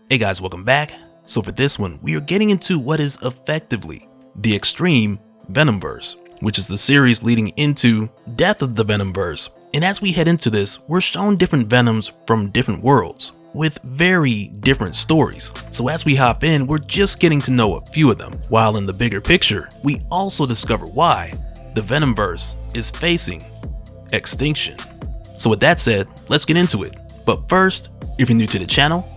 Hey guys, welcome back. So for this one, we are getting into what is effectively the extreme Venomverse, which is the series leading into Death of the Venomverse. And as we head into this, we're shown different Venoms from different worlds with very different stories. So as we hop in, we're just getting to know a few of them, while in the bigger picture, we also discover why the Venomverse is facing extinction. So with that said, let's get into it. But first, if you're new to the channel,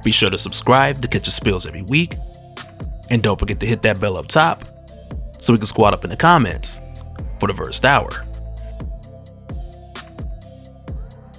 be sure to subscribe to catch the spills every week. And don't forget to hit that bell up top so we can squad up in the comments for the first hour.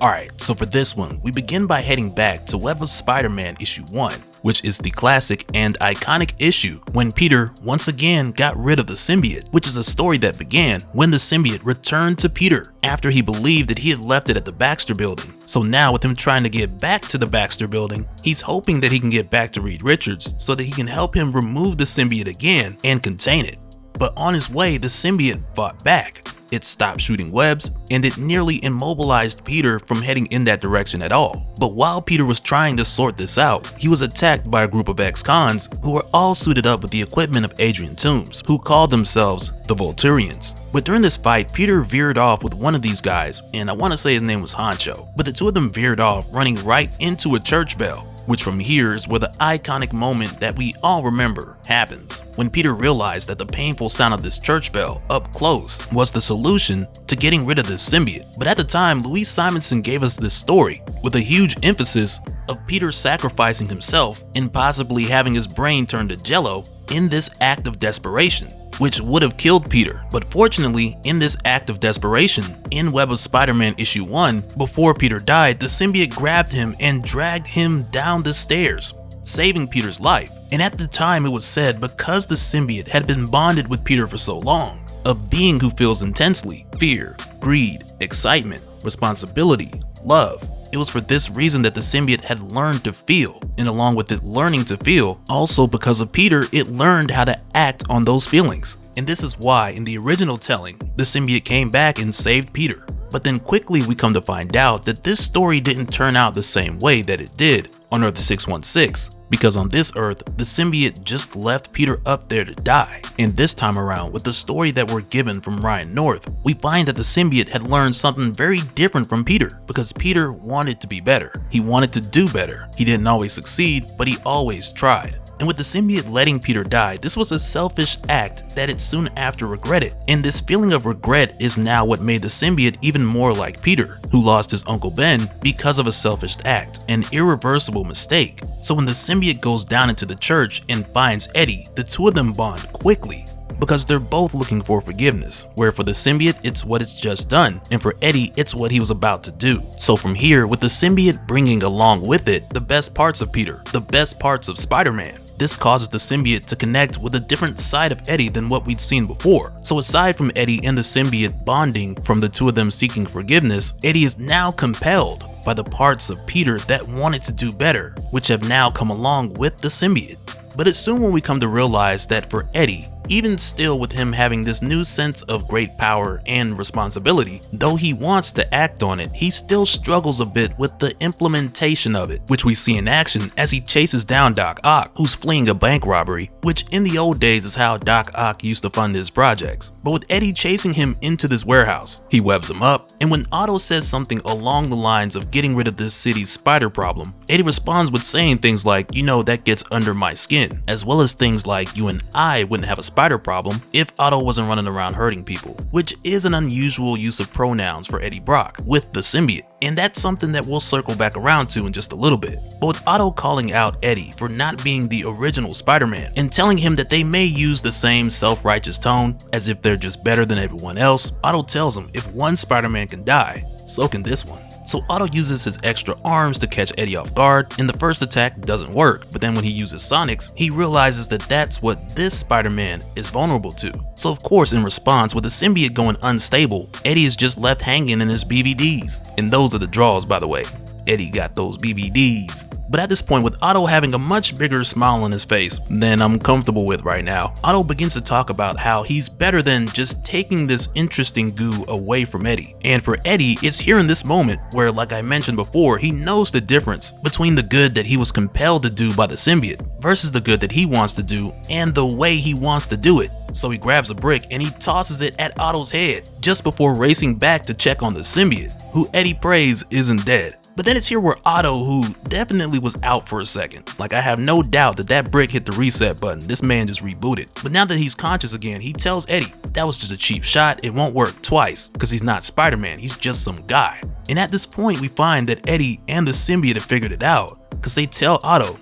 Alright, so for this one, we begin by heading back to Web of Spider-Man issue 1, which is the classic and iconic issue when Peter once again got rid of the symbiote, which is a story that began when the symbiote returned to Peter after he believed that he had left it at the Baxter building. So now with him trying to get back to the Baxter building, he's hoping that he can get back to Reed Richards so that he can help him remove the symbiote again and contain it. But on his way, the symbiote fought back. It stopped shooting webs, and it nearly immobilized Peter from heading in that direction at all. But while Peter was trying to sort this out, he was attacked by a group of ex-cons who were all suited up with the equipment of Adrian Toomes, who called themselves the Volturians. But during this fight, Peter veered off with one of these guys, and I want to say his name was Honcho. But the two of them veered off, running right into a church bell, which from here is where the iconic moment that we all remember happens, when Peter realized that the painful sound of this church bell up close was the solution to getting rid of this symbiote. But at the time, Louise Simonson gave us this story with a huge emphasis of Peter sacrificing himself and possibly having his brain turned to jello in this act of desperation, which would have killed Peter. But fortunately, in this act of desperation, in Web of Spider-Man issue 1, before Peter died, the symbiote grabbed him and dragged him down the stairs, saving Peter's life. And at the time it was said, because the symbiote had been bonded with Peter for so long, a being who feels intensely fear, greed, excitement, responsibility, love, it was for this reason that the symbiote had learned to feel, and along with it learning to feel, also because of Peter, it learned how to act on those feelings. And this is why in the original telling, the symbiote came back and saved Peter. But then quickly we come to find out that this story didn't turn out the same way that it did on Earth 616, because on this Earth, the symbiote just left Peter up there to die. And this time around, with the story that we're given from Ryan North, we find that the symbiote had learned something very different from Peter, because Peter wanted to be better. He wanted to do better. He didn't always succeed, but he always tried. And with the symbiote letting Peter die, this was a selfish act that it soon after regretted. And this feeling of regret is now what made the symbiote even more like Peter, who lost his Uncle Ben because of a selfish act, an irreversible mistake. So when the symbiote goes down into the church and finds Eddie, the two of them bond quickly, because they're both looking for forgiveness, where for the symbiote, it's what it's just done, and for Eddie, it's what he was about to do. So from here, with the symbiote bringing along with it the best parts of Peter, the best parts of Spider-Man, this causes the symbiote to connect with a different side of Eddie than what we'd seen before. So aside from Eddie and the symbiote bonding from the two of them seeking forgiveness, Eddie is now compelled by the parts of Peter that wanted to do better, which have now come along with the symbiote. But it's soon when we come to realize that for Eddie, even still with him having this new sense of great power and responsibility, though he wants to act on it, he still struggles a bit with the implementation of it, which we see in action as he chases down Doc Ock, who's fleeing a bank robbery, which in the old days is how Doc Ock used to fund his projects. But with Eddie chasing him into this warehouse, he webs him up, and when Otto says something along the lines of getting rid of this city's spider problem, Eddie responds with saying things like, you know, that gets under my skin, as well as things like, you and I wouldn't have a spider problem if Otto wasn't running around hurting people, which is an unusual use of pronouns for Eddie Brock with the symbiote. And that's something that we'll circle back around to in just a little bit. But with Otto calling out Eddie for not being the original Spider-Man and telling him that they may use the same self-righteous tone as if they're just better than everyone else, Otto tells him if one Spider-Man can die, so can this one. So Otto uses his extra arms to catch Eddie off guard, and the first attack doesn't work, but then when he uses Sonics, he realizes that that's what this Spider-Man is vulnerable to. So of course, in response, with the symbiote going unstable, Eddie is just left hanging in his BVDs. And those are the draws, by the way. Eddie got those BBDs. But at this point, with Otto having a much bigger smile on his face than I'm comfortable with right now, Otto begins to talk about how he's better than just taking this interesting goo away from Eddie. And for Eddie, it's here in this moment where, like I mentioned before, he knows the difference between the good that he was compelled to do by the symbiote versus the good that he wants to do and the way he wants to do it. So he grabs a brick and he tosses it at Otto's head just before racing back to check on the symbiote, who Eddie prays isn't dead. But then it's here where Otto, who definitely was out for a second, like I have no doubt that that brick hit the reset button, this man just rebooted. But now that he's conscious again, he tells Eddie that was just a cheap shot, it won't work twice, because he's not Spider-Man, he's just some guy. And at this point we find that Eddie and the symbiote have figured it out, because they tell Otto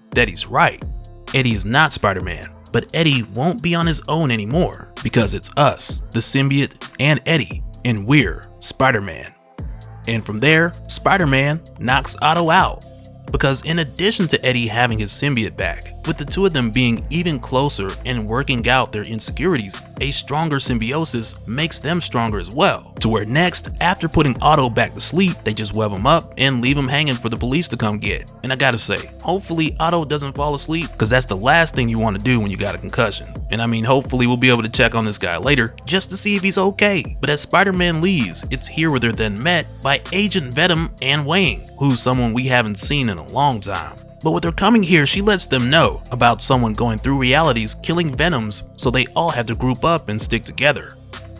that he's right. Eddie is not Spider-Man, but Eddie won't be on his own anymore, because it's us, the symbiote and Eddie, and we're Spider-Man. And from there, Spider-Man knocks Otto out, because in addition to Eddie having his symbiote back, with the two of them being even closer and working out their insecurities, a stronger symbiosis makes them stronger as well. To where next, after putting Otto back to sleep, they just web him up and leave him hanging for the police to come get. And I gotta say, hopefully Otto doesn't fall asleep, because that's the last thing you want to do when you got a concussion. And I mean, hopefully we'll be able to check on this guy later, just to see if he's okay. But as Spider-Man leaves, it's here where they're then met by Agent Venom and Wang, who's someone we haven't seen in a long time. But with her coming here, she lets them know about someone going through realities killing Venoms, so they all have to group up and stick together.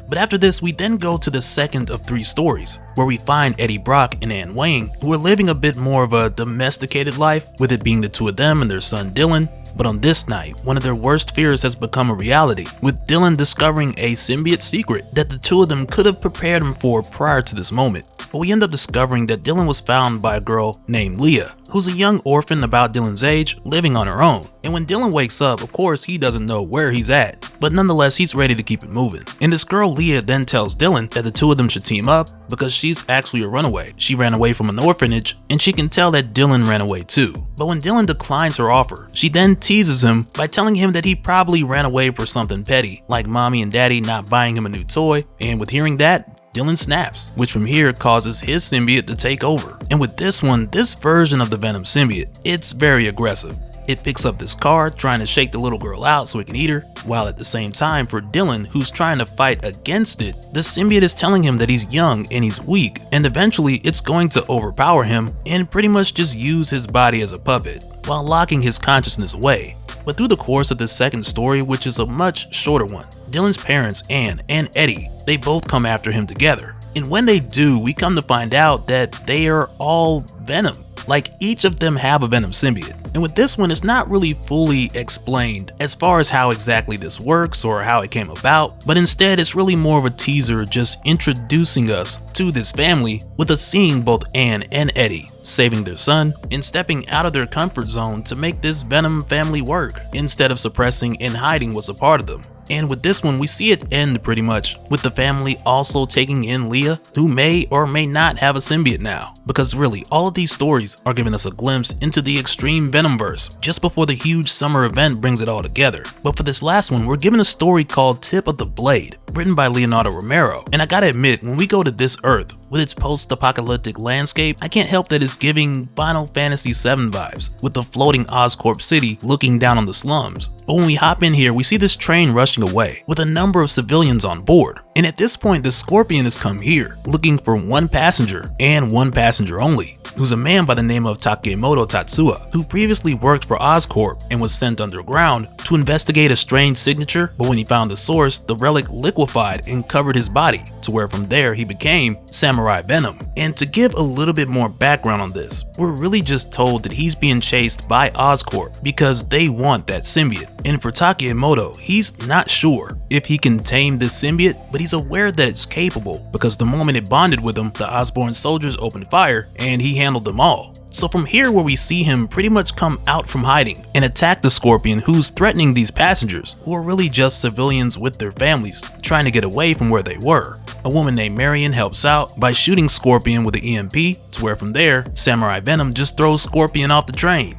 But after this, we then go to the second of 3 stories, where we find Eddie Brock and Anne Wang, who are living a bit more of a domesticated life, with it being the two of them and their son Dylan. But on this night, one of their worst fears has become a reality, with Dylan discovering a symbiote secret that the two of them could have prepared him for prior to this moment. But we end up discovering that Dylan was found by a girl named Leah, who's a young orphan about Dylan's age, living on her own. And when Dylan wakes up, of course he doesn't know where he's at, but nonetheless he's ready to keep it moving. And this girl Leah then tells Dylan that the two of them should team up, because she's actually a runaway. She ran away from an orphanage, and she can tell that Dylan ran away too. But when Dylan declines her offer, she then teases him by telling him that he probably ran away for something petty, like mommy and daddy not buying him a new toy. And with hearing that, Dylan snaps, which from here causes his symbiote to take over. And with this one, this version of the Venom symbiote, it's very aggressive. It picks up this car, trying to shake the little girl out so it can eat her, while at the same time for Dylan, who's trying to fight against it, the symbiote is telling him that he's young and he's weak, and eventually it's going to overpower him and pretty much just use his body as a puppet, while locking his consciousness away. But through the course of this second story, which is a much shorter one, Dylan's parents, Anne and Eddie, they both come after him together. And when they do, we come to find out that they are all Venom. Like, each of them have a Venom symbiote. And with this one, it's not really fully explained as far as how exactly this works or how it came about, but instead it's really more of a teaser just introducing us to this family, with us seeing both Anne and Eddie saving their son and stepping out of their comfort zone to make this Venom family work, instead of suppressing and hiding what's a part of them. And with this one, we see it end pretty much with the family also taking in Leah, who may or may not have a symbiote now. Because really, all of these stories are giving us a glimpse into the extreme Venomverse just before the huge summer event brings it all together. But for this last one, we're given a story called Tip of the Blade, written by Leonardo Romero. And I gotta admit, when we go to this Earth, with its post-apocalyptic landscape, I can't help that it's giving Final Fantasy VII vibes, with the floating Oscorp city looking down on the slums. But when we hop in here, we see this train rushing away, with a number of civilians on board. And at this point, the Scorpion has come here, looking for one passenger, and one passenger only, who's a man by the name of Takemoto Tatsuya, who previously worked for Oscorp and was sent underground to investigate a strange signature, but when he found the source, the relic liquefied and covered his body, to where from there he became Samurai Venom. And to give a little bit more background on this, we're really just told that he's being chased by Oscorp because they want that symbiote. And for Takemoto, he's not sure if he can tame this symbiote, but he's aware that it's capable, because the moment it bonded with him, the Osborn soldiers opened fire and he handled them all. So from here, where we see him pretty much come out from hiding and attack the Scorpion, who's threatening these passengers, who are really just civilians with their families trying to get away from where they were. A woman named Marion helps out by shooting Scorpion with the EMP, to where from there, Samurai Venom just throws Scorpion off the train.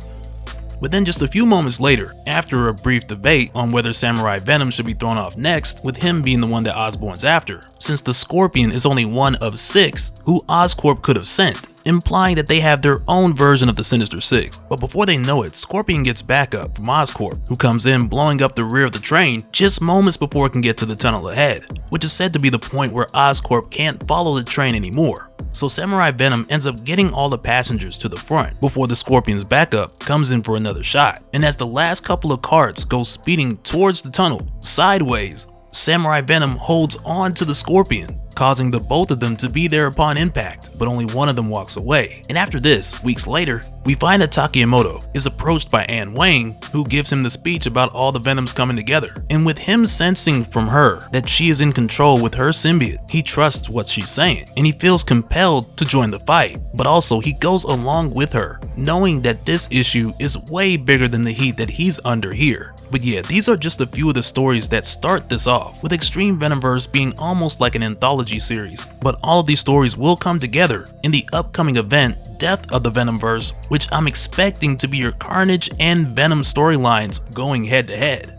But then just a few moments later, after a brief debate on whether Samurai Venom should be thrown off next, with him being the one that Osborn's after, since the Scorpion is only one of 6 who Oscorp could have sent, implying that they have their own version of the Sinister Six. But before they know it, Scorpion gets backup from Oscorp, who comes in blowing up the rear of the train just moments before it can get to the tunnel ahead, which is said to be the point where Oscorp can't follow the train anymore. So Samurai Venom ends up getting all the passengers to the front before the Scorpion's backup comes in for another shot. And as the last couple of carts go speeding towards the tunnel, sideways, Samurai Venom holds on to the Scorpion, causing the both of them to be there upon impact, but only one of them walks away. And after this, weeks later, we find that Takemoto is approached by Anne Wang, who gives him the speech about all the Venoms coming together. And with him sensing from her that she is in control with her symbiote, he trusts what she's saying, and he feels compelled to join the fight. But also he goes along with her, knowing that this issue is way bigger than the heat that he's under here. But yeah, these are just a few of the stories that start this off, with Extreme Venomverse being almost like an anthology series. But all of these stories will come together in the upcoming event, Death of the Venomverse, which I'm expecting to be your Carnage and Venom storylines going head to head.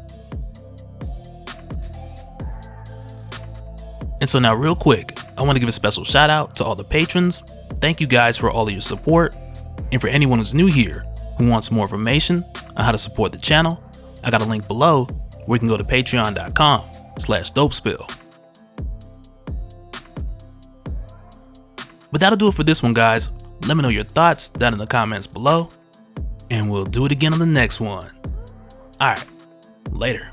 And so now real quick, I want to give a special shout out to all the patrons. Thank you guys for all of your support. And for anyone who's new here who wants more information on how to support the channel, I got a link below where you can go to patreon.com/dopespill. But that'll do it for this one, guys. Let me know your thoughts down in the comments below, and we'll do it again on the next one. Alright, later.